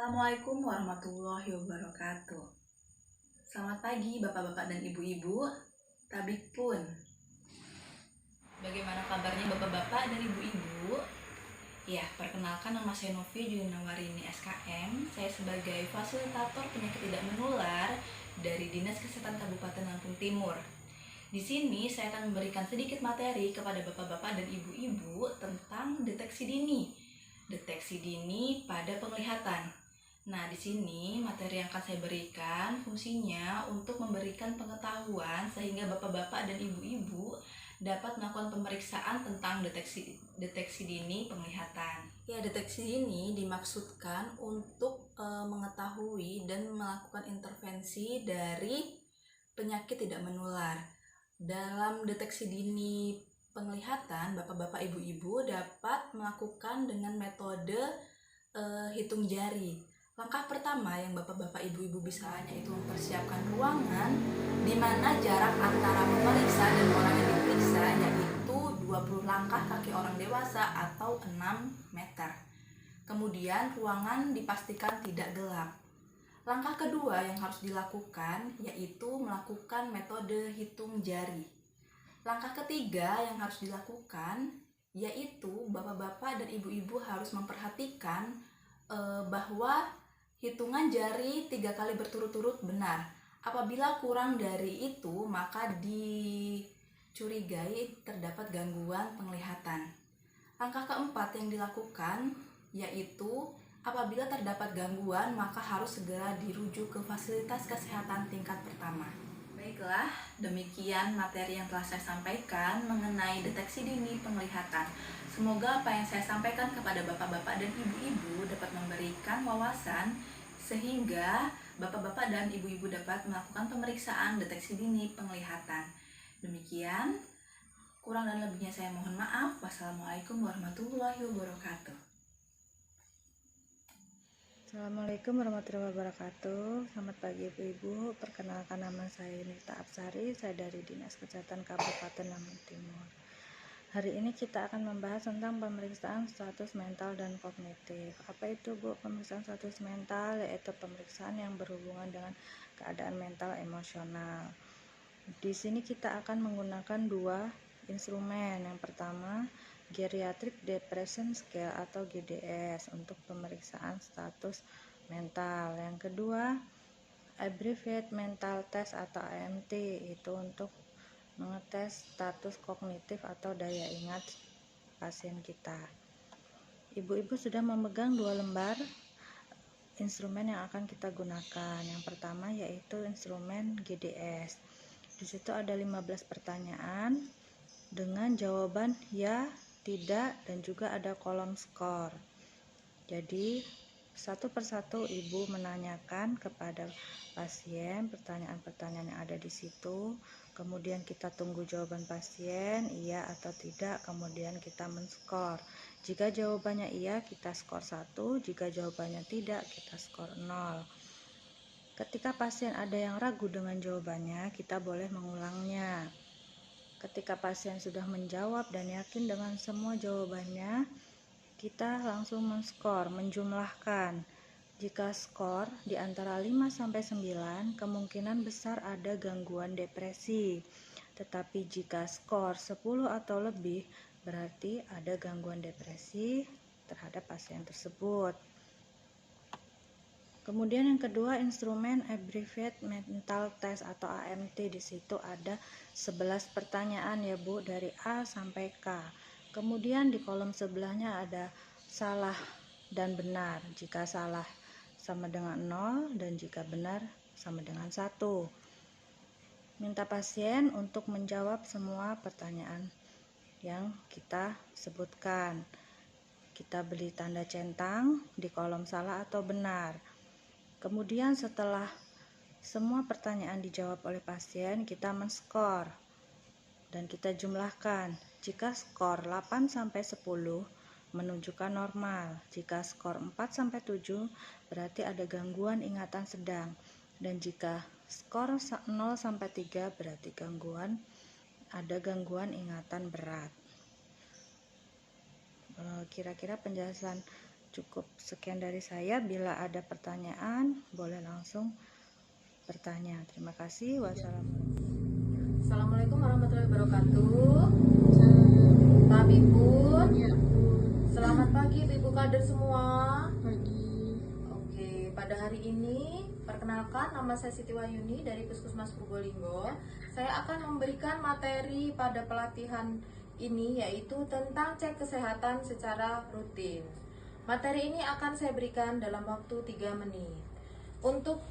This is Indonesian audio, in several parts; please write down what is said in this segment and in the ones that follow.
Assalamualaikum warahmatullahi wabarakatuh. Selamat pagi bapak-bapak dan ibu-ibu. Tabik pun. Bagaimana kabarnya bapak-bapak dan ibu-ibu? Ya, perkenalkan nama saya Novi Junawarini SKM. Saya sebagai fasilitator penyakit tidak menular dari Dinas Kesehatan Kabupaten Lampung Timur. Di sini saya akan memberikan sedikit materi kepada bapak-bapak dan ibu-ibu tentang deteksi dini. Deteksi dini pada penglihatan. Nah, di sini materi yang akan saya berikan fungsinya untuk memberikan pengetahuan sehingga bapak-bapak dan ibu-ibu dapat melakukan pemeriksaan tentang deteksi dini penglihatan. Ya, deteksi dini dimaksudkan untuk mengetahui dan melakukan intervensi dari penyakit tidak menular. Dalam deteksi dini penglihatan, bapak-bapak ibu-ibu dapat melakukan dengan metode hitung jari. Langkah pertama yang bapak-bapak ibu-ibu bisa yaitu mempersiapkan ruangan di mana jarak antara pemeriksa dan orang yang diperiksa yaitu 20 langkah kaki orang dewasa atau 6 meter. Kemudian ruangan dipastikan tidak gelap. Langkah kedua yang harus dilakukan yaitu melakukan metode hitung jari. Langkah ketiga yang harus dilakukan yaitu bapak-bapak dan ibu-ibu harus memperhatikan bahwa hitungan jari 3 kali berturut-turut benar. Apabila kurang dari itu, maka dicurigai terdapat gangguan penglihatan. Langkah keempat yang dilakukan yaitu apabila terdapat gangguan, maka harus segera dirujuk ke fasilitas kesehatan tingkat pertama. Baiklah, demikian materi yang telah saya sampaikan mengenai deteksi dini penglihatan. Semoga apa yang saya sampaikan kepada bapak-bapak dan ibu-ibu dapat memberikan wawasan sehingga bapak-bapak dan ibu-ibu dapat melakukan pemeriksaan deteksi dini penglihatan. Demikian, kurang dan lebihnya saya mohon maaf. Wassalamualaikum warahmatullahi wabarakatuh. Assalamualaikum warahmatullahi wabarakatuh. Selamat pagi ibu-ibu. Perkenalkan nama saya Nita Apsari. Saya dari Dinas Kesehatan Kabupaten Lampung Timur. Hari ini kita akan membahas tentang pemeriksaan status mental dan kognitif. Apa itu Bu pemeriksaan status mental? Yaitu pemeriksaan yang berhubungan dengan keadaan mental emosional. Di sini kita akan menggunakan dua instrumen. Yang pertama, Geriatric Depression Scale atau GDS untuk pemeriksaan status mental. Yang kedua, Abbreviated Mental Test atau AMT, itu untuk mengetes status kognitif atau daya ingat pasien kita. Ibu-ibu sudah memegang 2 lembar instrumen yang akan kita gunakan. Yang pertama yaitu instrumen GDS. Di situ ada 15 pertanyaan dengan jawaban ya, tidak, dan juga ada kolom skor. Jadi satu persatu ibu menanyakan kepada pasien pertanyaan-pertanyaan yang ada di situ, kemudian kita tunggu jawaban pasien iya atau tidak, kemudian kita men-skor. Jika jawabannya iya, kita skor 1, jika jawabannya tidak, kita skor 0. Ketika pasien ada yang ragu dengan jawabannya, kita boleh mengulangnya. Ketika pasien sudah menjawab dan yakin dengan semua jawabannya, kita langsung men-skor, menjumlahkan. Jika skor di antara 5-9, kemungkinan besar ada gangguan depresi. Tetapi jika skor 10 atau lebih, berarti ada gangguan depresi terhadap pasien tersebut. Kemudian yang kedua, instrumen Abbreviated Mental Test atau AMT. Di situ ada 11 pertanyaan ya Bu, dari A sampai K. Kemudian di kolom sebelahnya ada salah dan benar. Jika salah sama dengan 0 dan jika benar sama dengan 1. Minta pasien untuk menjawab semua pertanyaan yang kita sebutkan. Kita beri tanda centang di kolom salah atau benar. Kemudian setelah semua pertanyaan dijawab oleh pasien, kita men-skor dan kita jumlahkan. Jika skor 8-10 menunjukkan normal, jika skor 4-7 berarti ada gangguan ingatan sedang, dan jika skor 0-3 berarti ada gangguan ingatan berat. Kira-kira penjelasan cukup sekian dari saya. Bila ada pertanyaan, boleh langsung bertanya. Terima kasih. Wassalamualaikum. Assalamualaikum warahmatullahi wabarakatuh. Pak Bipun, Ya, Bu. selamat pagi Ibu Kader semua. Pagi. Oke, pada hari ini perkenalkan, nama saya Siti Wahyuni dari Puskesmas Purbolinggo. Saya akan memberikan materi pada pelatihan ini, yaitu tentang cek kesehatan secara rutin. Materi ini akan saya berikan dalam waktu 3 menit. Untuk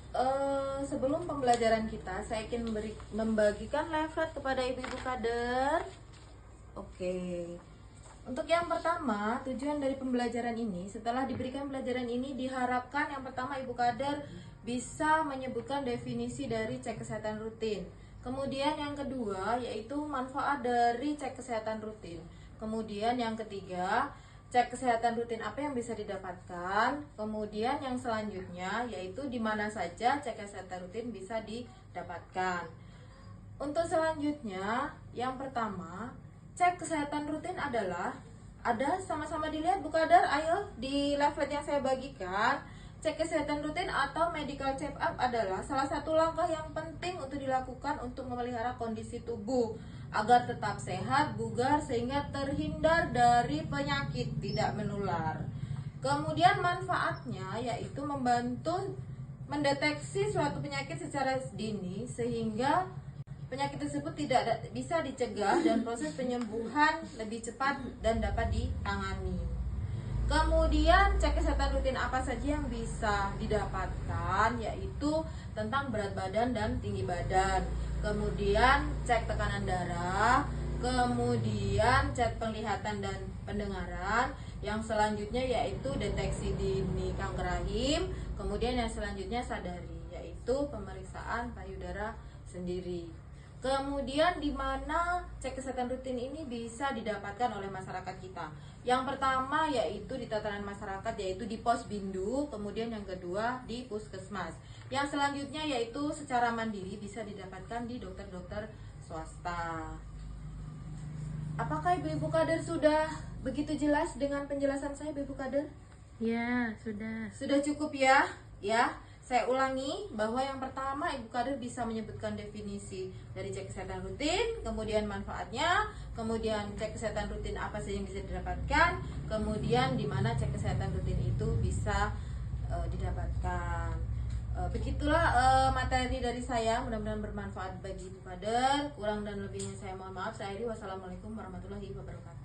sebelum pembelajaran kita, saya ingin membagikan leaflet kepada ibu-ibu kader. Oke. Untuk yang pertama, tujuan dari pembelajaran ini, setelah diberikan pelajaran ini, diharapkan yang pertama ibu kader bisa menyebutkan definisi dari cek kesehatan rutin. Kemudian yang kedua, yaitu manfaat dari cek kesehatan rutin. Kemudian yang ketiga, cek kesehatan rutin apa yang bisa didapatkan. Kemudian yang selanjutnya, yaitu di mana saja cek kesehatan rutin bisa didapatkan. Untuk selanjutnya, yang pertama, cek kesehatan rutin adalah, ada sama-sama dilihat Bu Kader, ayo di leaflet yang saya bagikan. Cek kesehatan rutin atau medical check up adalah salah satu langkah yang penting untuk dilakukan untuk memelihara kondisi tubuh agar tetap sehat, bugar, sehingga terhindar dari penyakit tidak menular. Kemudian manfaatnya yaitu membantu mendeteksi suatu penyakit secara dini sehingga penyakit tersebut tidak bisa dicegah dan proses penyembuhan lebih cepat dan dapat ditangani. Kemudian cek kesehatan rutin apa saja yang bisa didapatkan, yaitu tentang berat badan dan tinggi badan. Kemudian cek tekanan darah, kemudian cek penglihatan dan pendengaran. Yang selanjutnya yaitu deteksi dini kanker rahim. Kemudian yang selanjutnya sadari, yaitu pemeriksaan payudara sendiri. Kemudian di mana cek kesehatan rutin ini bisa didapatkan oleh masyarakat kita. Yang pertama yaitu di tatanan masyarakat, yaitu di Posbindu. Kemudian yang kedua di Puskesmas. Yang selanjutnya yaitu secara mandiri bisa didapatkan di dokter-dokter swasta. Apakah ibu-ibu kader sudah begitu jelas dengan penjelasan saya, ibu kader? Ya, sudah. Sudah cukup ya? Ya. Saya ulangi bahwa yang pertama ibu kader bisa menyebutkan definisi dari cek kesehatan rutin, kemudian manfaatnya, kemudian cek kesehatan rutin apa saja yang bisa didapatkan, kemudian di mana cek kesehatan rutin itu bisa didapatkan. Begitulah materi dari saya, mudah-mudahan bermanfaat bagi ibu kader. Kurang dan lebihnya saya mohon maaf. Saya akhiri, wassalamualaikum warahmatullahi wabarakatuh.